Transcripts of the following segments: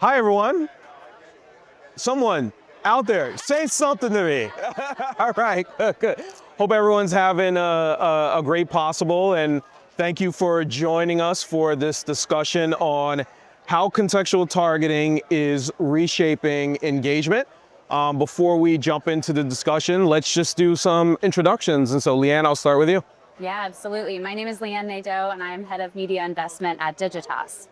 Hi, everyone. Someone out there, say something to me. All right, good. Hope everyone's having a great possible, and thank you for joining us for this discussion on how contextual targeting is reshaping engagement. Before we jump into the discussion, let's just do some introductions. And so, Leanne, I'll start with you. Yeah, absolutely. My name is Leanne Nadeau, and I'm head of media investment at Digitas.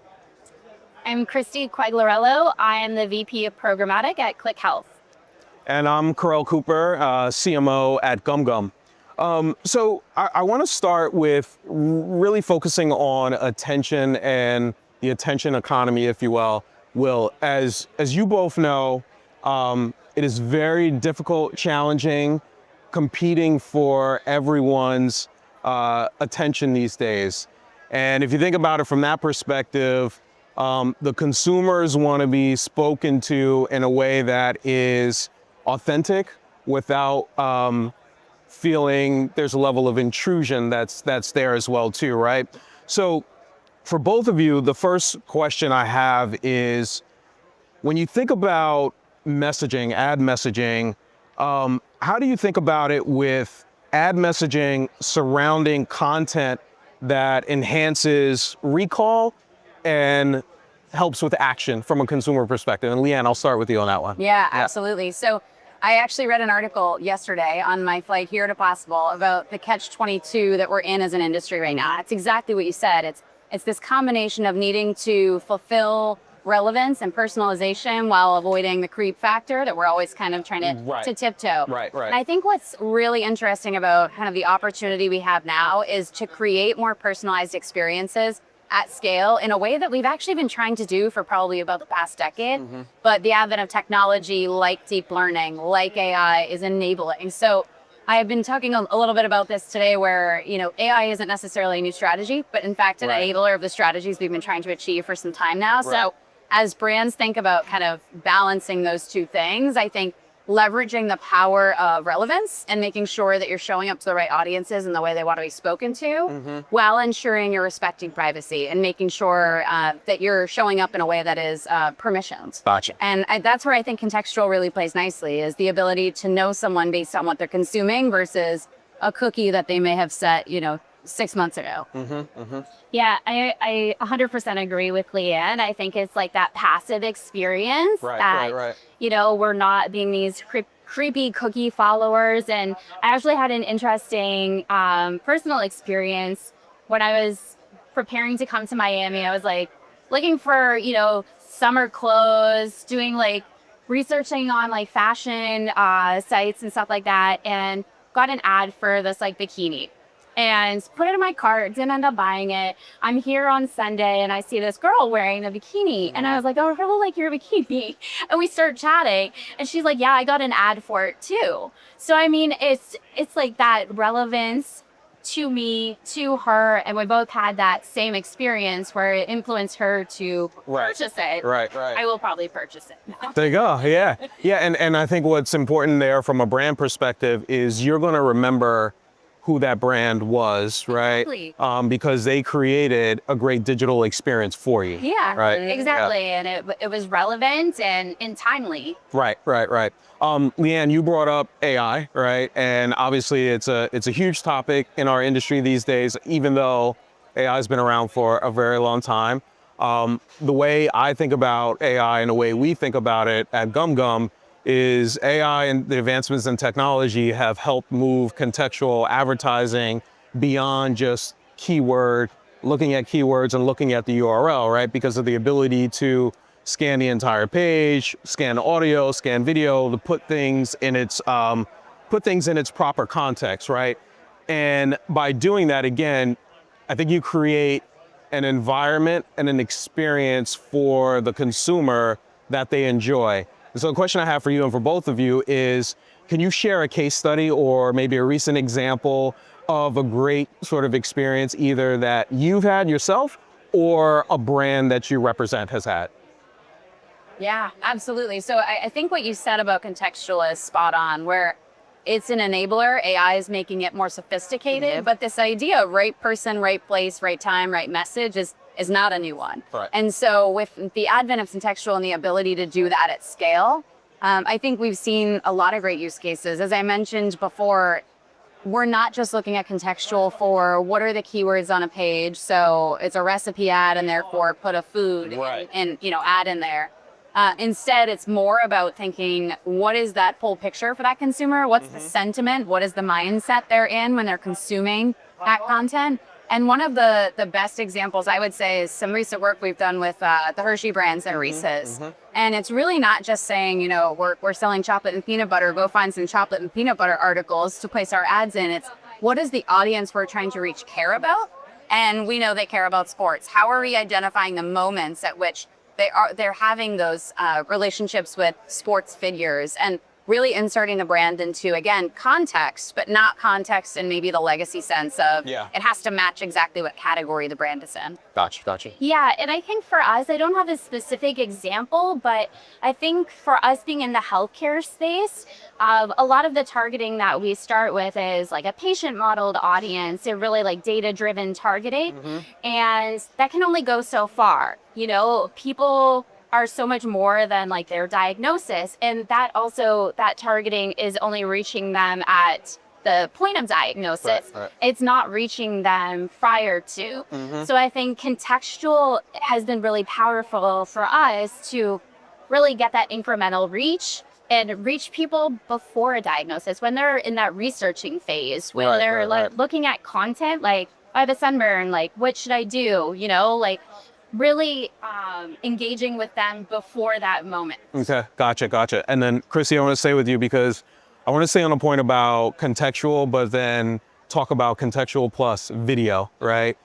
I'm Christy Quaglarello. I am the VP of programmatic at Click Health. And I'm Carell Cooper, CMO at GumGum. So I want to start with really focusing on attention and the attention economy, if you will. As you both know, it is very difficult, challenging, competing for everyone's attention these days. And if you think about it from that perspective, the consumers want to be spoken to in a way that is authentic without feeling there's a level of intrusion that's there as well too, right? So for both of you, the first question I have is, when you think about messaging, ad messaging, how do you think about it with ad messaging surrounding content that enhances recall and helps with action from a consumer perspective? And Leanne, I'll start with you on that one. Yeah, absolutely. So I actually read an article yesterday on my flight here to Possible about the catch-22 that we're in as an industry right now. It's exactly what you said. It's this combination of needing to fulfill relevance and personalization while avoiding the creep factor that we're always kind of trying to tiptoe. Right. And I think what's really interesting about kind of the opportunity we have now is to create more personalized experiences at scale in a way that we've actually been trying to do for probably about the past decade. But the advent of technology like deep learning, like AI is enabling. So I have been talking a little bit about this today where, AI isn't necessarily a new strategy, but in fact, an enabler of the strategies we've been trying to achieve for some time now. So as brands think about kind of balancing those two things, I think leveraging the power of relevance and making sure that you're showing up to the right audiences in the way they want to be spoken to, while ensuring you're respecting privacy and making sure that you're showing up in a way that is permissioned. Gotcha. And that's where I think contextual really plays nicely, is the ability to know someone based on what they're consuming versus a cookie that they may have set, 6 months ago. Yeah, I 100% agree with Leanne. I think it's like that passive experience that, we're not being these creepy cookie followers. And I actually had an interesting personal experience when I was preparing to come to Miami. I was like looking for, summer clothes, doing researching on fashion sites and stuff like that, and got an ad for this bikini. And put it in my cart, didn't end up buying it. I'm here on Sunday and I see this girl wearing a bikini. And I was like, oh, I really like your bikini. And we start chatting and she's like, yeah, I got an ad for it too. So, I mean, it's like that relevance to me, to her. And we both had that same experience where it influenced her to purchase it. Right. I will probably purchase it. There you go. Yeah. And I think what's important there from a brand perspective is you're going to remember who that brand was, right? Exactly. Because they created a great digital experience for you. Yeah, right. Exactly. Yeah. And it was relevant and timely. Right. Leanne, you brought up AI, right? And obviously it's a huge topic in our industry these days, even though AI has been around for a very long time. The way I think about AI and the way we think about it at GumGum is AI and the advancements in technology have helped move contextual advertising beyond just looking at keywords and looking at the URL, right? Because of the ability to scan the entire page, scan audio, scan video, to put things in its proper context, right? And by doing that, again, I think you create an environment and an experience for the consumer that they enjoy. So the question I have for you and for both of you is, can you share a case study or maybe a recent example of a great sort of experience either that you've had yourself or a brand that you represent has had? Yeah, absolutely. So I think what you said about contextual is spot on, where it's an enabler. AI is making it more sophisticated, but this idea of right person, right place, right time, right message is is not a new one. Right. And so with the advent of contextual and the ability to do that at scale, I think we've seen a lot of great use cases. As I mentioned before, we're not just looking at contextual for what are the keywords on a page. So it's a recipe ad and therefore put a food and ad in there. Instead, it's more about thinking, what is that full picture for that consumer? What's the sentiment? What is the mindset they're in when they're consuming that content? And one of the best examples I would say is some recent work we've done with the Hershey brands and Reese's. And it's really not just saying, we're selling chocolate and peanut butter, go find some chocolate and peanut butter articles to place our ads in. It's what does the audience we're trying to reach care about? And we know they care about sports. How are we identifying the moments at which they're having those relationships with sports figures, and really inserting the brand into, again, context, but not context in maybe the legacy sense of it has to match exactly what category the brand is in. Gotcha. Yeah, and I think for us, I don't have a specific example, but I think for us being in the healthcare space, a lot of the targeting that we start with is like a patient modeled audience and really like data-driven targeting. And that can only go so far. People are so much more than like their diagnosis. And that targeting is only reaching them at the point of diagnosis. Right. It's not reaching them prior to. So I think contextual has been really powerful for us to really get that incremental reach and reach people before a diagnosis, when they're in that researching phase, when they're looking at content, like, I have a sunburn, like, what should I do? Really engaging with them before that moment. Okay, gotcha. And then, Chrissy, I want to stay with you because I want to stay on a point about contextual, but then talk about contextual plus video, right?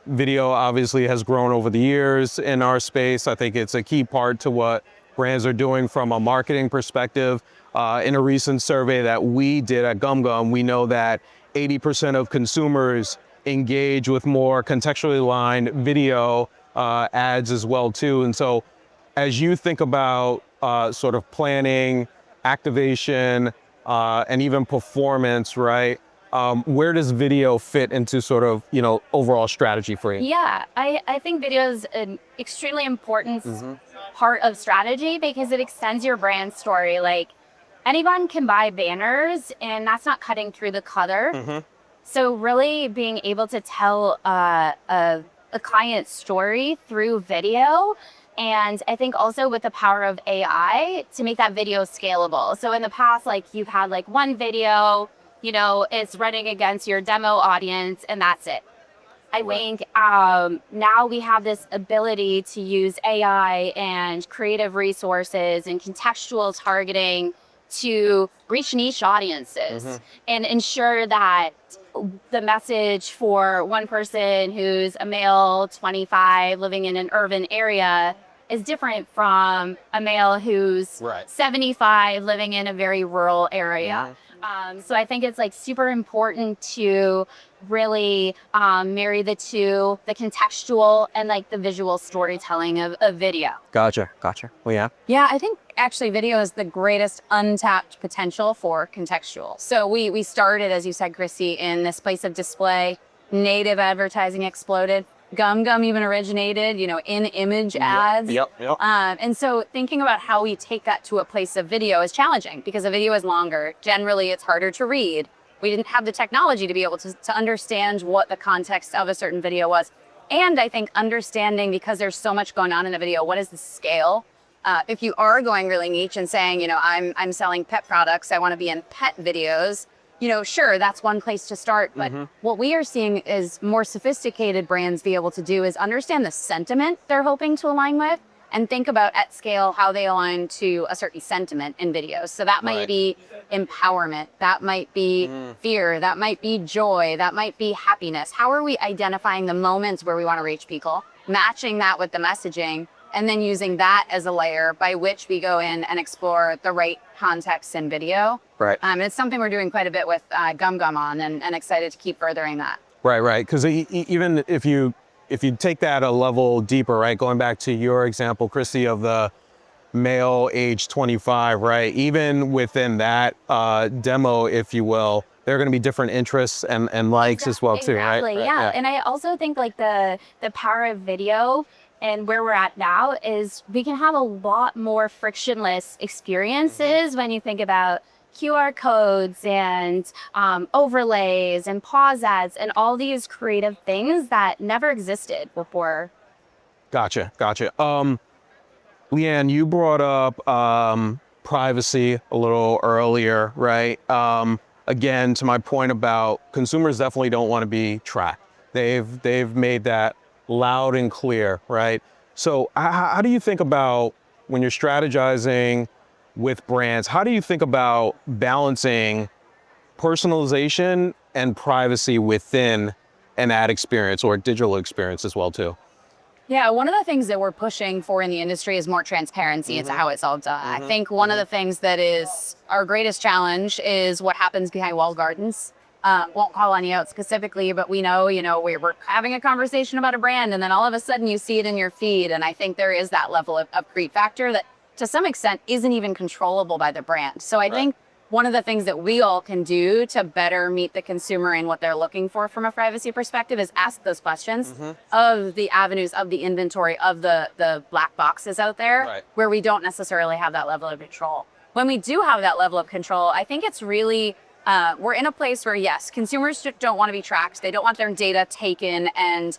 Video obviously has grown over the years in our space. I think it's a key part to what brands are doing from a marketing perspective. In a recent survey that we did at GumGum, we know that 80% of consumers engage with more contextually aligned video ads as well too. And so as you think about sort of planning, activation, and even performance, right? Where does video fit into sort of, overall strategy for you? Yeah, I think video is an extremely important part of strategy because it extends your brand story. Like, anyone can buy banners and that's not cutting through the clutter. So really being able to tell a client's story through video, and I think also with the power of AI to make that video scalable. So in the past, like, you've had like one video, it's running against your demo audience and that's it. I think now we have this ability to use AI and creative resources and contextual targeting to reach niche audiences and ensure that the message for one person who's a male, 25, living in an urban area is different from a male who's 75, living in a very rural area. So I think it's like super important to really marry the two, the contextual and like the visual storytelling of video. Gotcha. Well, yeah. Yeah, I think actually video is the greatest untapped potential for contextual. So we started, as you said, Chrissy, in this place of display. Native advertising exploded. GumGum even originated, in image ads. Yep. And so thinking about how we take that to a place of video is challenging because a video is longer. Generally, it's harder to read. We didn't have the technology to be able to understand what the context of a certain video was. And I think understanding, because there's so much going on in a video, what is the scale? If you are going really niche and saying, I'm selling pet products, I want to be in pet videos, sure, that's one place to start. But what we are seeing is more sophisticated brands be able to do is understand the sentiment they're hoping to align with and think about at scale how they align to a certain sentiment in videos. So that might be empowerment, that might be fear, that might be joy, that might be happiness. How are we identifying the moments where we want to reach people, matching that with the messaging, and then using that as a layer by which we go in and explore the right context in video. Right. It's something we're doing quite a bit with GumGum on, and excited to keep furthering that. Right. Because even if you take that a level deeper, right, going back to your example, Chrissy, of the male age 25, right, even within that demo, if you will, there are going to be different interests and likes as well too, right? Exactly, yeah. And I also think like the power of video and where we're at now is we can have a lot more frictionless experiences when you think about QR codes and overlays and pause ads and all these creative things that never existed before. Gotcha. Leanne, you brought up privacy a little earlier, right? Again, to my point about consumers definitely don't want to be tracked. They've made that loud and clear, right? So how do you think about when you're strategizing with brands, how do you think about balancing personalization and privacy within an ad experience or digital experience as well too? Yeah, one of the things that we're pushing for in the industry is more transparency into how it's all done. I think one of the things that is our greatest challenge is what happens behind walled gardens. Won't call any out specifically, but we know, we're having a conversation about a brand and then all of a sudden you see it in your feed. And I think there is that level of creep factor that to some extent isn't even controllable by the brand. So I think one of the things that we all can do to better meet the consumer in what they're looking for from a privacy perspective is ask those questions of the avenues, of the inventory, of the black boxes out there where we don't necessarily have that level of control. When we do have that level of control, I think it's really, we're in a place where, yes, consumers don't want to be tracked. They don't want their data taken and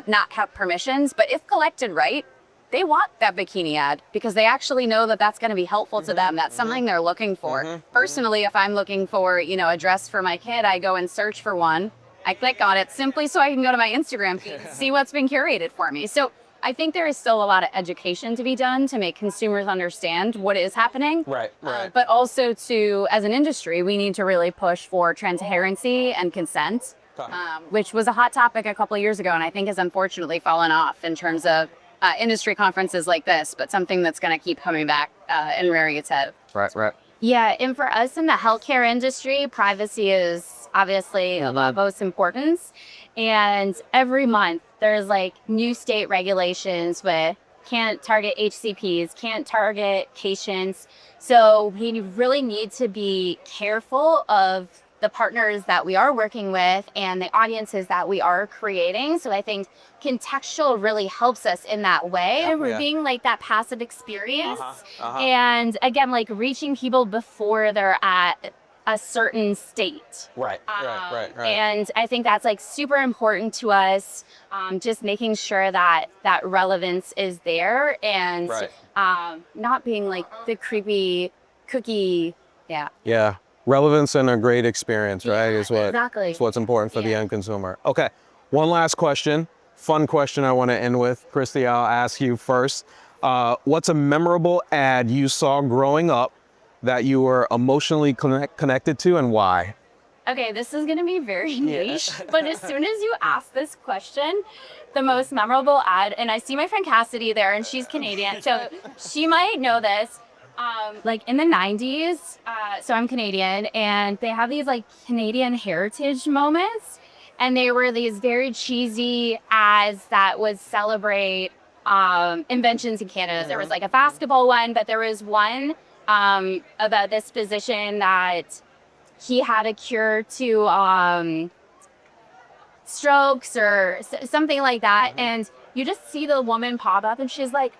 not have permissions. But if collected right, they want that bikini ad because they actually know that that's going to be helpful to them. That's something they're looking for. Personally, if I'm looking for, a dress for my kid, I go and search for one. I click on it simply so I can go to my Instagram feed and see what's been curated for me. So I think there is still a lot of education to be done to make consumers understand what is happening. Right. But also as an industry, we need to really push for transparency and consent, which was a hot topic a couple of years ago and I think has unfortunately fallen off in terms of industry conferences like this, but something that's going to keep coming back and rearing its head. Right. Yeah, and for us in the healthcare industry, privacy is obviously of most importance. And every month there's like new state regulations with can't target HCPs, can't target patients. So we really need to be careful of the partners that we are working with and the audiences that we are creating. So I think contextual really helps us in that way. We're being like that passive experience. And again, like reaching people before they're at a certain state. Right. And I think that's like super important to us, just making sure that that relevance is there and not being like the creepy cookie. Yeah. Relevance and a great experience, right? Exactly. Is what's important for the end consumer. Okay. One last question. Fun question I want to end with. Christy, I'll ask you first. What's a memorable ad you saw growing up that you were emotionally connected to and why? Okay, this is going to be very niche, but as soon as you ask this question, the most memorable ad, and I see my friend Cassidy there and she's Canadian, so she might know this. Like in the 90s, so I'm Canadian, and they have these like Canadian heritage moments, and they were these very cheesy ads that would celebrate inventions in Canada. There was like a basketball one, but there was one about this physician that he had a cure to strokes or something like that, and you just see the woman pop up and she's like,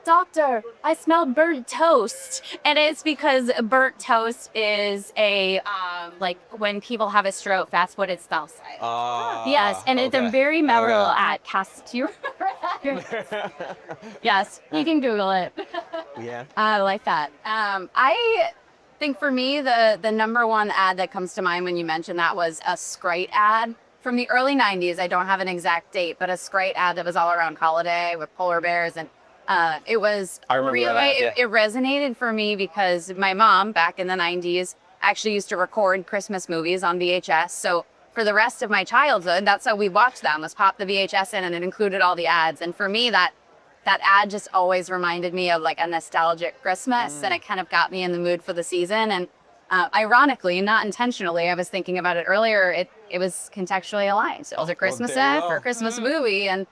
"Doctor, I smell burnt toast." And it's because burnt toast is a, like when people have a stroke, that's what it smells like. Yes, and it's a very memorable ad. Cass, do you remember that? Yes, you can Google it. Yeah. I like that. I think for me, the number one ad that comes to mind when you mentioned that was a Sprite ad from the early 90s. I don't have an exact date, but a Sprite ad that was all around holiday with polar bears and it was really, it resonated for me because my mom back in the 90s actually used to record Christmas movies on VHS. So for the rest of my childhood, that's how we watched them, was pop the VHS in and it included all the ads. And for me, that ad just always reminded me of like a nostalgic Christmas and it kind of got me in the mood for the season. And ironically, not intentionally, I was thinking about it earlier, it was contextually aligned. So it was a Christmas ad for a Christmas movie. And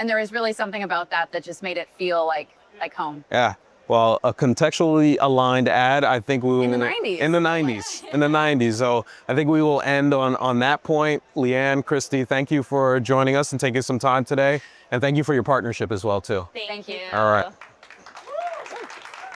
there was really something about that just made it feel like home. Yeah. Well, a contextually aligned ad, I think we will... In the 90s. In the 90s. In the 90s. So I think we will end on that point. Leanne, Christy, thank you for joining us and taking some time today. And thank you for your partnership as well, too. Thank you. All right.